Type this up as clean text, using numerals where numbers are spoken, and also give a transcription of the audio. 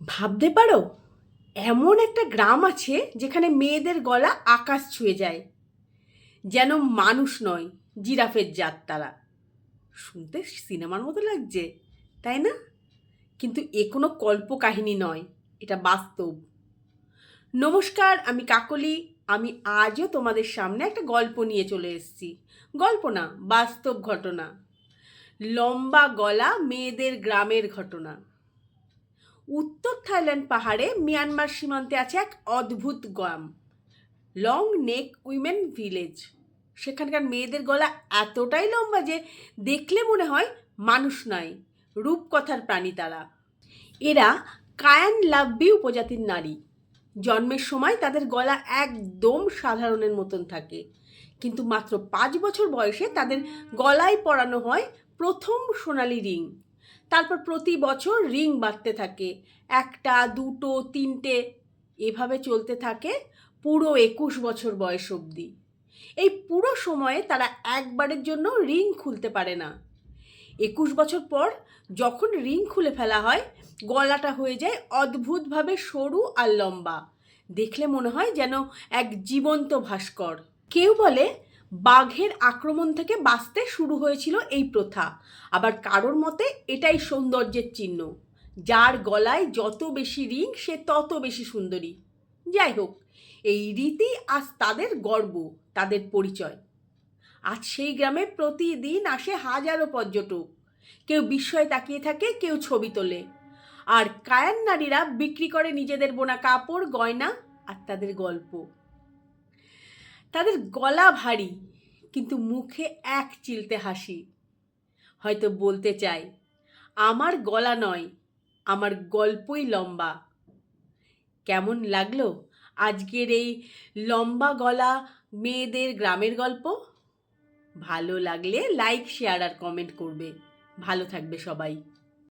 ভাবতে পারো, এমন একটা গ্রাম আছে যেখানে মেয়েদের গলা আকাশ ছুঁয়ে যায়, যেন মানুষ নয়, জিরাফের জাত তারা। শুনতে সিনেমার মতো লাগছে, তাই না? কিন্তু এ কোনো কল্পকাহিনী নয়, এটা বাস্তব। নমস্কার, আমি কাকলি। আমি আজও তোমাদের সামনে একটা গল্প নিয়ে চলে এসেছি। গল্প না, বাস্তব ঘটনা। লম্বা গলা মেয়েদের গ্রামের ঘটনা। উত্তর থাইল্যান্ড পাহাড়ে মিয়ানমার সীমান্তে আছে এক অদ্ভুত গ্রাম, লং নেক উইমেন ভিলেজ। সেখানকার মেয়েদের গলা এতটাই লম্বা যে দেখলে মনে হয় মানুষ নয়, রূপকথার প্রাণী তারা। এরা কায়ান লাভবি উপজাতির নারী। জন্মের সময় তাদের গলা একদম সাধারণের মতন থাকে, কিন্তু মাত্র 5 বছর বয়সে তাদের গলায় পরানো হয় প্রথম সোনালি রিং। তারপর প্রতি বছর রিং বাড়তে থাকে, একটা, দুটো, তিনটে, এভাবে চলতে থাকে পুরো 21 বছর বয়স অবধি। এই পুরো সময়ে তারা একবারের জন্য রিং খুলতে পারে না। 21 বছর পর যখন রিং খুলে ফেলা হয়, গলাটা হয়ে যায় অদ্ভুতভাবে সরু আর লম্বা। দেখলে মনে হয় যেন এক জীবন্ত ভাস্কর। কেউ বলে বাঘের আক্রমণ থেকে বাঁচতে শুরু হয়েছিল এই প্রথা, আবার কারোর মতে এটাই সৌন্দর্যের চিহ্ন। যার গলায় যত বেশি রিং সে তত বেশি সুন্দরী। যাই হোক, এই রীতি আজ তাদের গর্ব, তাদের পরিচয়। আজ সেই গ্রামে প্রতিদিন আসে হাজারো পর্যটক। কেউ বিস্ময়ে তাকিয়ে থাকে, কেউ ছবি তোলে। আর কায়ান নারীরা বিক্রি করে নিজেদের বোনা কাপড়, গয়না আর তাদের গল্প। তাদের গলা ভারী, কিন্তু মুখে এক চিলতে হাসি। হয়তো বলতে চাই, আমার গলা নয়, আমার গল্পই লম্বা। কেমন লাগলো আজকের এই লম্বা গলা মেয়েদের গ্রামের গল্প? ভালো লাগলে লাইক, শেয়ার আর কমেন্ট করবে। ভালো থাকবে সবাই।